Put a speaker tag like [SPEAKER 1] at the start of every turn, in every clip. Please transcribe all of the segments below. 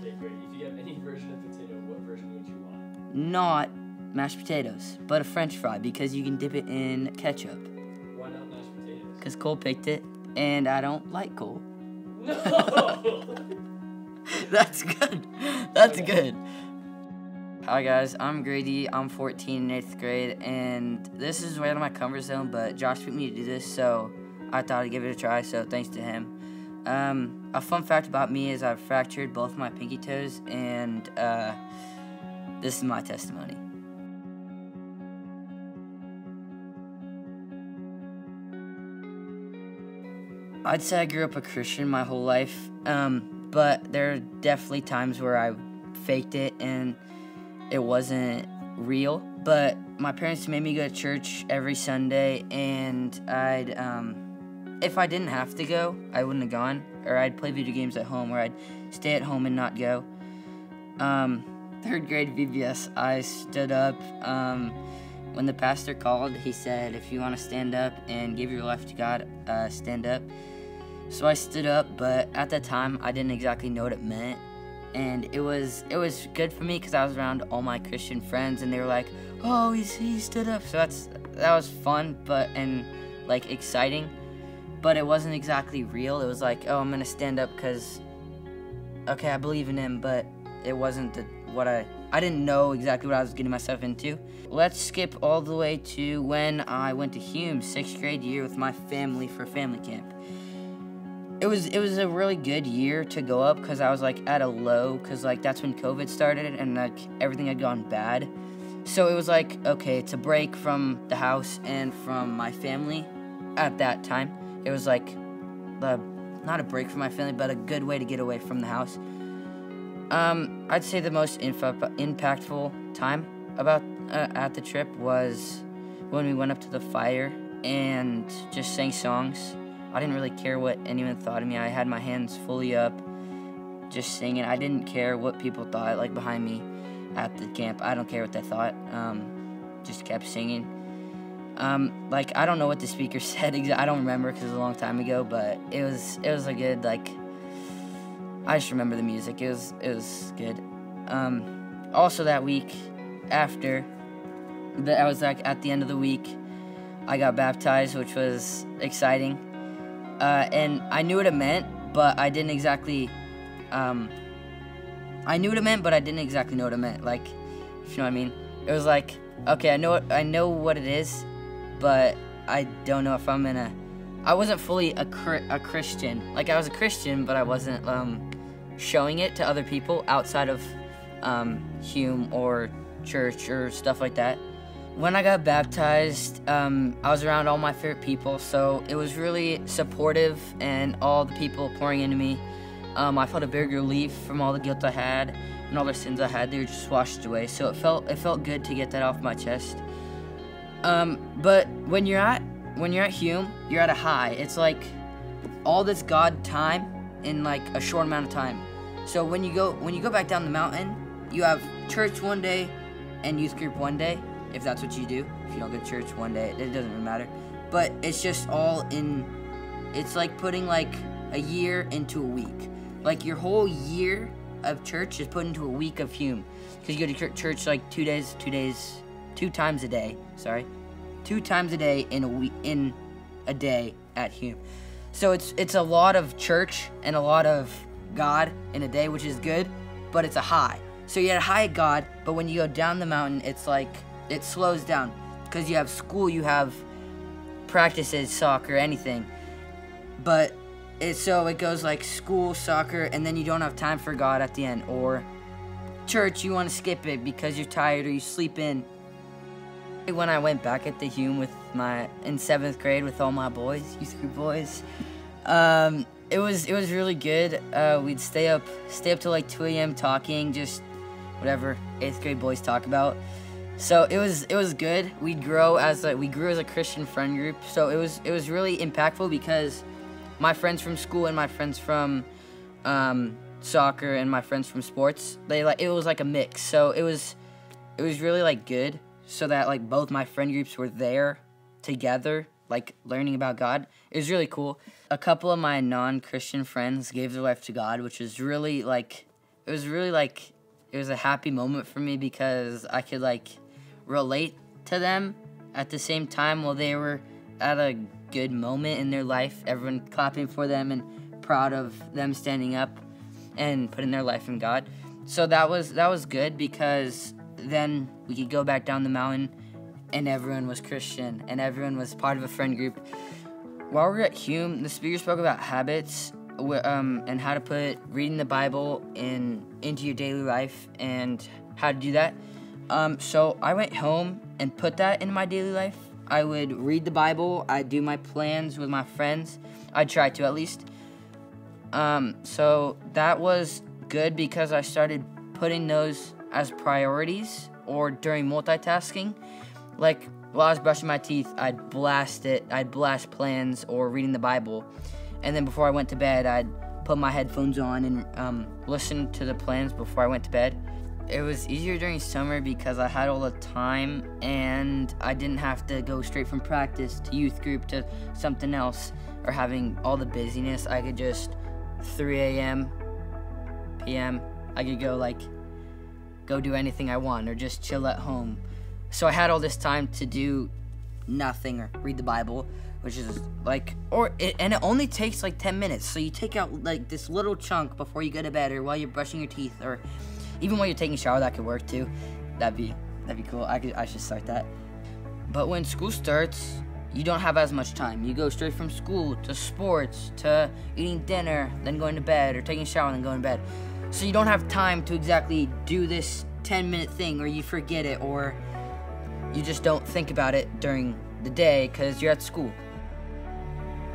[SPEAKER 1] Okay, Grady, if you have any version of potato, what version would you want?
[SPEAKER 2] Not mashed potatoes, but a French fry because you can dip it in ketchup.
[SPEAKER 1] Why not mashed potatoes?
[SPEAKER 2] Because Cole picked it, and I don't like Cole.
[SPEAKER 1] No!
[SPEAKER 2] That's good. That's
[SPEAKER 1] Okay.
[SPEAKER 2] good. Hi guys, I'm Grady. I'm 14 in 8th grade, and this is way out of my comfort zone, but Josh picked me to do this, so I thought I'd give it a try, so thanks to him. A fun fact about me is I've fractured both my pinky toes, and this is my testimony. I'd say I grew up a Christian my whole life, but there are definitely times where I faked it and it wasn't real. But my parents made me go to church every Sunday, and I'd, if I didn't have to go, I wouldn't have gone, or I'd play video games at home, or I'd stay at home and not go. 3rd grade VBS, I stood up. When the pastor called, he said, if you want to stand up and give your life to God, stand up. So I stood up, but at that time, I didn't exactly know what it meant. And it was good for me because I was around all my Christian friends, and they were like, oh, he stood up. So that was fun, and like exciting, but it wasn't exactly real. It was like, oh, I'm gonna stand up because, okay, I believe in him, but it wasn't what I didn't know exactly what I was getting myself into. Let's skip all the way to when I went to Hume, 6th grade year with my family for family camp. It was a really good year to go up because I was like at a low, because like that's when COVID started and like everything had gone bad. So it was like, okay, it's a break from the house and from my family at that time. It was like not a break from my family, but a good way to get away from the house. I'd say the most impactful time about at the trip was when we went up to the fire and just sang songs. I didn't really care what anyone thought of me. I had my hands fully up, just singing. I didn't care what people thought, like behind me at the camp. I don't care what they thought. Just kept singing. Like I don't know what the speaker said. I don't remember because it was a long time ago. But it was a good like. I just remember the music. It was good. Also that week after, I was like at the end of the week, I got baptized, which was exciting. And I knew what it meant, but I didn't exactly. I knew what it meant, but I didn't exactly know what it meant. Like, if you know what I mean. It was like, okay, I know what it is, but I don't know if I'm gonna. I wasn't fully a Christian. Like I was a Christian, but I wasn't showing it to other people outside of Hume or church or stuff like that. When I got baptized, I was around all my favorite people, so it was really supportive, and all the people pouring into me. I felt a big relief from all the guilt I had and all the sins I had. They were just washed away, so it felt good to get that off my chest. But when you're at Hume, you're at a high. It's like all this God time in like a short amount of time. So when you go back down the mountain, you have church one day and youth group one day. If that's what you do. If you don't go to church one day, it doesn't really matter. But it's just all in, it's like putting like a year into a week. Like your whole year of church is put into a week of Hume. Because you go to church like 2 times a day, sorry. 2 times a day in a day at Hume. So it's a lot of church and a lot of God in a day, which is good, but it's a high. So you had a high at God, but when you go down the mountain, it's like, it slows down because you have school, you have practices, soccer, anything. But it goes like school, soccer, and then you don't have time for God at the end. Or church, you want to skip it because you're tired or you sleep in. When I went back at the Hume in 7th grade with all my boys, youth group boys, it was really good. We'd stay up till like 2 a.m. talking, just whatever 8th grade boys talk about. So it was good. We grew as a Christian friend group. So it was really impactful because my friends from school and my friends from soccer and my friends from sports, it was like a mix. So it was really like good. So that like both my friend groups were there together, like learning about God. It was really cool. A couple of my non-Christian friends gave their life to God, which was really like it was really like, it was a happy moment for me because I could like relate to them at the same time while they were at a good moment in their life, everyone clapping for them and proud of them standing up and putting their life in God. So that was good because then we could go back down the mountain and everyone was Christian and everyone was part of a friend group. While we were at Hume, the speaker spoke about habits and how to put reading the Bible into your daily life and how to do that. So I went home and put that in my daily life. I would read the Bible. I'd do my plans with my friends. I'd try to at least. So that was good because I started putting those as priorities or during multitasking. Like while I was brushing my teeth, I'd blast plans or reading the Bible. And then before I went to bed, I'd put my headphones on and listen to the plans before I went to bed. It was easier during summer because I had all the time and I didn't have to go straight from practice to youth group to something else or having all the busyness. I could just 3 a.m., p.m., I could go do anything I want or just chill at home. So I had all this time to do nothing or read the Bible, which is and it only takes like 10 minutes. So you take out like this little chunk before you go to bed or while you're brushing your teeth or even while you're taking a shower. That could work too. That'd be cool. I should start that. But when school starts, you don't have as much time. You go straight from school to sports to eating dinner, then going to bed, or taking a shower and then going to bed. So you don't have time to exactly do this 10-minute thing, or you forget it, or you just don't think about it during the day because you're at school.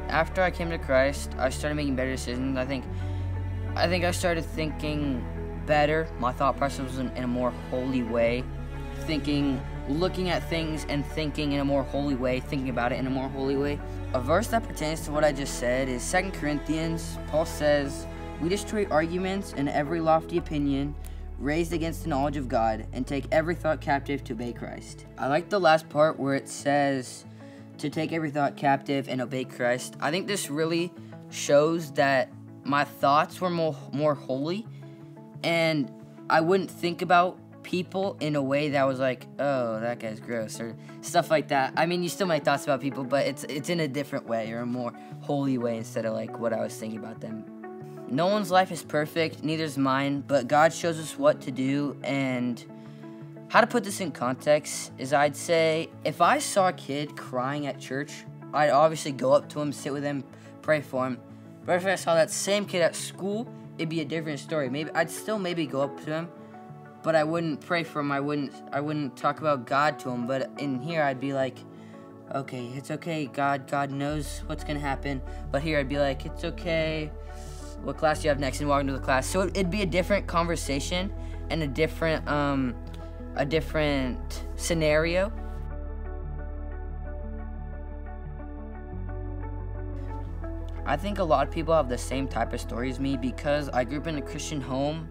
[SPEAKER 2] After I came to Christ, I started making better decisions. I think I started thinking better. My thought process was in a more holy way. Looking at things and thinking in a more holy way, thinking about it in a more holy way. A verse that pertains to what I just said is 2 Corinthians. Paul says, "We destroy arguments and every lofty opinion raised against the knowledge of God and take every thought captive to obey Christ." I like the last part where it says to take every thought captive and obey Christ. I think this really shows that my thoughts were more holy and I wouldn't think about people in a way that was like, oh, that guy's gross, or stuff like that. I mean, you still make thoughts about people, but it's in a different way or a more holy way instead of like what I was thinking about them. No one's life is perfect, neither's mine, but God shows us what to do. And how to put this in context is I'd say if I saw a kid crying at church, I'd obviously go up to him, sit with him, pray for him. But if I saw that same kid at school, it'd be a different story. I'd still go up to him, but I wouldn't pray for him. I wouldn't talk about God to him. But in here, I'd be like, okay, it's okay. God knows what's gonna happen. But here, I'd be like, it's okay. What class do you have next? And walk into the class. So it'd be a different conversation and a different scenario. I think a lot of people have the same type of story as me because I grew up in a Christian home,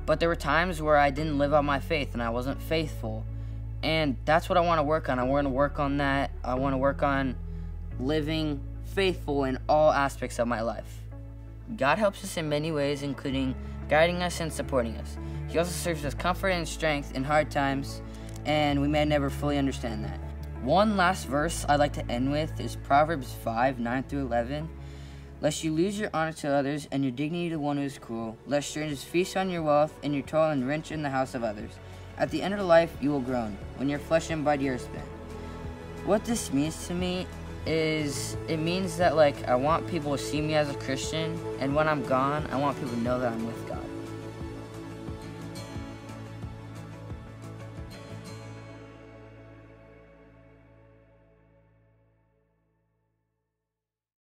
[SPEAKER 2] but there were times where I didn't live out my faith and I wasn't faithful. And that's what I want to work on. I want to work on that. I want to work on living faithful in all aspects of my life. God helps us in many ways, including guiding us and supporting us. He also serves as comfort and strength in hard times, and we may never fully understand that. One last verse I'd like to end with is Proverbs 5:9-11. "Lest you lose your honor to others and your dignity to one who is cruel, lest strangers feast on your wealth and your toil enrich in the house of others. At the end of life you will groan, when your flesh and body are spent." What this means to me is it means that I want people to see me as a Christian, and when I'm gone, I want people to know that I'm with God.